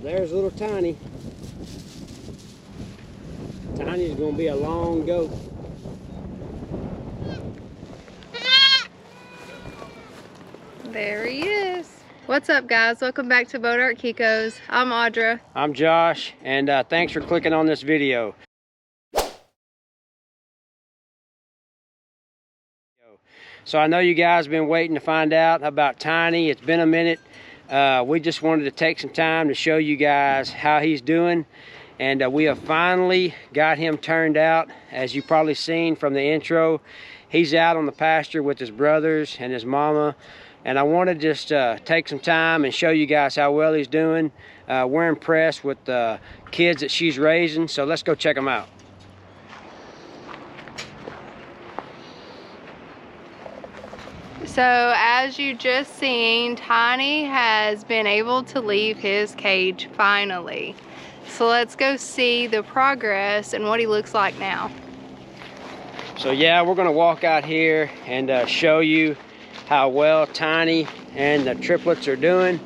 There's little Tiny. Tiny's gonna be a long goat. There he is. What's up, guys? Welcome back to Bonham Tx. I'm Audra. I'm Josh, and thanks for clicking on this video. So I know you guys have been waiting to find out about Tiny. It's been a minute. We just wanted to take some time to show you guys how he's doing. And we have finally got him turned out. As you probably seen from the intro, he's out on the pasture with his brothers and his mama. And I want to just take some time and show you guys how well he's doing. We're impressed with the kids that she's raising. So let's go check them out. So as you just seen, Tiny has been able to leave his cage finally. So let's go see the progress and what he looks like now. So yeah, we're gonna walk out here and show you how well Tiny and the triplets are doing.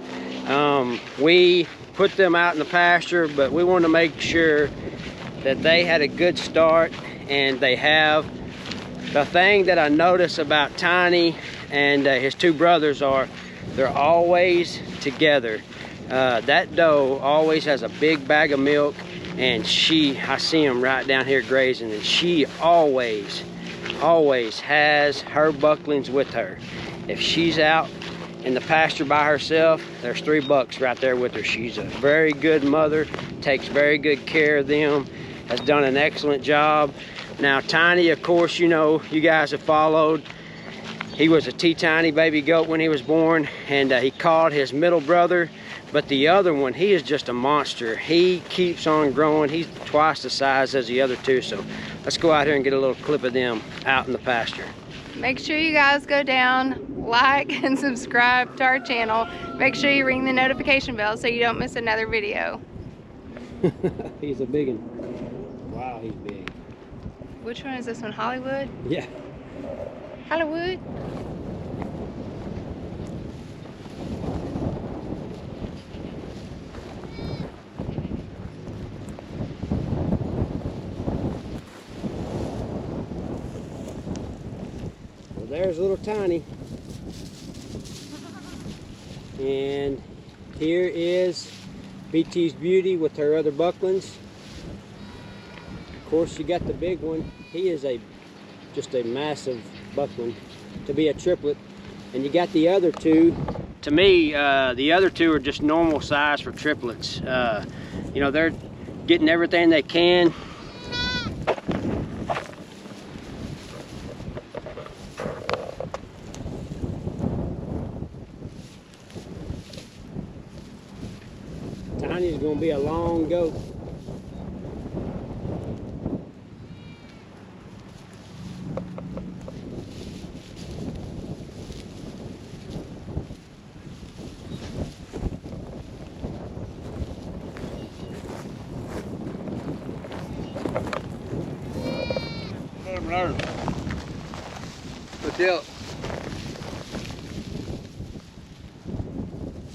We put them out in the pasture, but we wanted to make sure that they had a good start, and they have. The thing that I notice about Tiny and his two brothers are they're always together. That doe always has a big bag of milk, and I see him right down here grazing, and she always has her bucklings with her. If she's out in the pasture by herself, there's 3 bucks right there with her. She's a very good mother, takes very good care of them, has done an excellent job. Now Tiny, of course, you know, you guys have followed. He was a Tiny baby goat when he was born, and he caught his middle brother. But the other one, he is just a monster. He keeps on growing. He's twice the size as the other two. So let's go out here and get a little clip of them out in the pasture. Make sure you guys go down, like and subscribe to our channel. Make sure you ring the notification bell so you don't miss another video. He's a big one. Wow, he's big. Which one is this one? Hollywood? Yeah. Hollywood? Well, there's little Tiny. And here is BT's Beauty with her other bucklings. Of course, you got the big one. He is just a massive buckling to be a triplet. And you got the other two. To me, the other two are just normal size for triplets. You know, they're getting everything they can. Tiny's gonna be a long goat.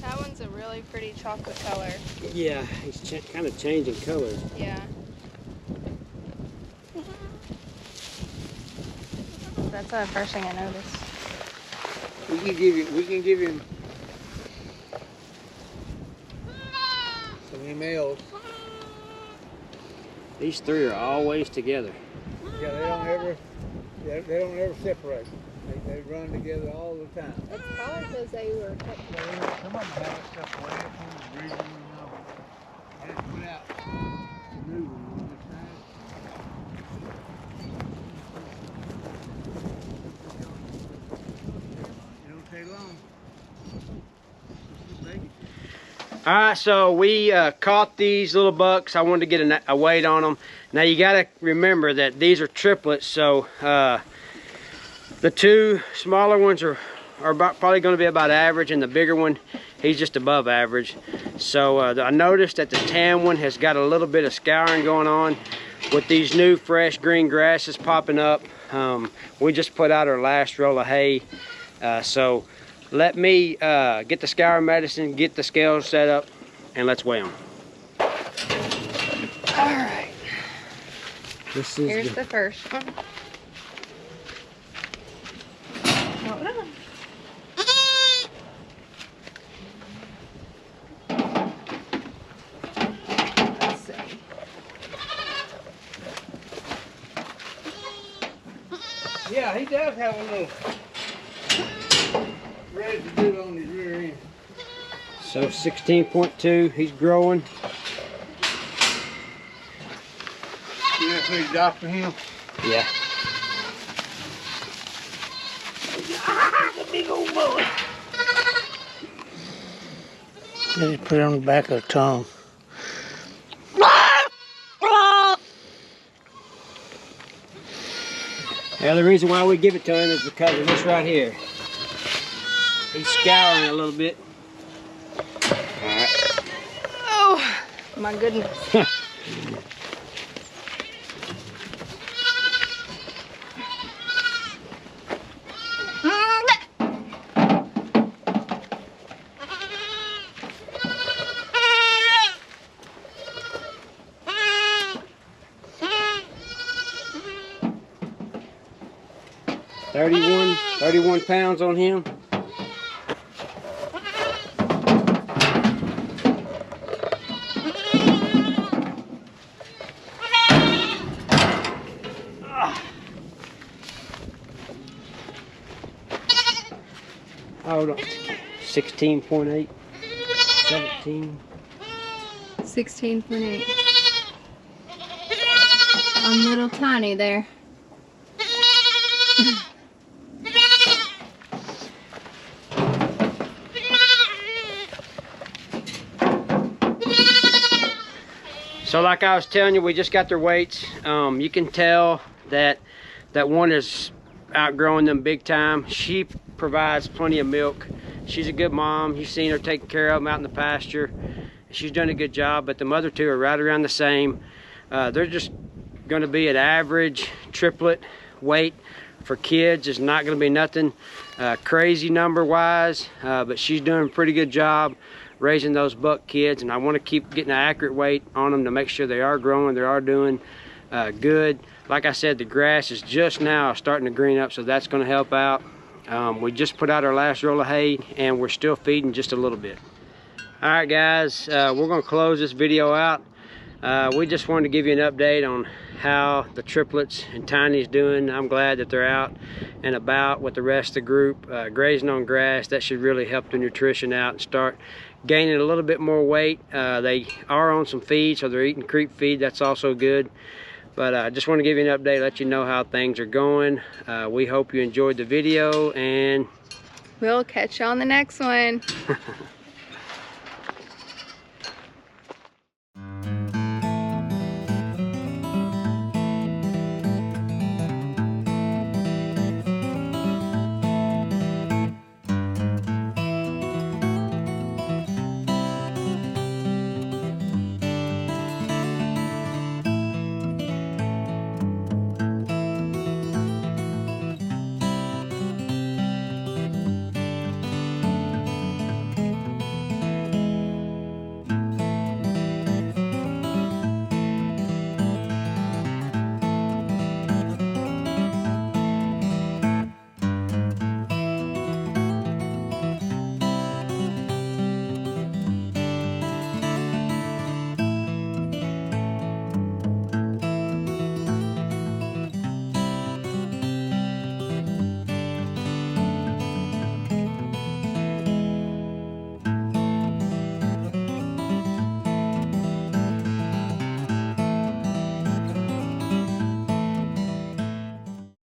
That one's a really pretty chocolate color. Yeah, he's kind of changing colors. Yeah. That's the first thing I noticed. We can give him some males. These 3 are always together. Yeah, they don't ever separate. They run together all the time. It's probably because they were kept. Some of them have stuff away from the breeding, you know. I just put out a new one on this side. It don't take long. Just a baby. All right, so we caught these little bucks. I wanted to get a weight on them. Now you got to remember that these are triplets, so the 2 smaller ones are probably going to be about average, and the bigger one, he's just above average. So I noticed that the tan one has got a little bit of scouring going on with these new fresh green grasses popping up. We just put out our last roll of hay, so let me get the scour medicine, get the scales set up, and let's weigh them. All right. This is Here's the first one. Hold on. Let's see. Yeah, he does have a little residue on his rear end. so 16.2. He's growing. You know who's adopting him? Yeah. The big old boy. Just put it on the back of the tongue. Yeah, the reason why we give it to him is because of this right here. He's scouring a little bit. Oh, my goodness. 31 pounds on him. Hold on. 16.8. 17. 16.8. I'm little tiny there. So like I was telling you, we just got their weights. You can tell that that one is outgrowing them big time. She provides plenty of milk. She's a good mom. You've seen her taking care of them out in the pasture. She's done a good job, but the other two are right around the same. They're just going to be an average triplet weight for kids. It's not going to be nothing crazy number wise, but she's doing a pretty good job raising those buck kids, and I want to keep getting an accurate weight on them to make sure they are growing, they are doing good. Like I said, the grass is just now starting to green up, so that's going to help out. We just put out our last roll of hay, and we're still feeding just a little bit. All right, guys, we're going to close this video out. We just wanted to give you an update on how the triplets and Tiny's doing. I'm glad that they're out and about with the rest of the group, grazing on grass. That should really help the nutrition out and start gaining a little bit more weight. They are on some feed, so they're eating creep feed. That's also good. But I just want to give you an update, let you know how things are going. We hope you enjoyed the video, and We'll catch you on the next one.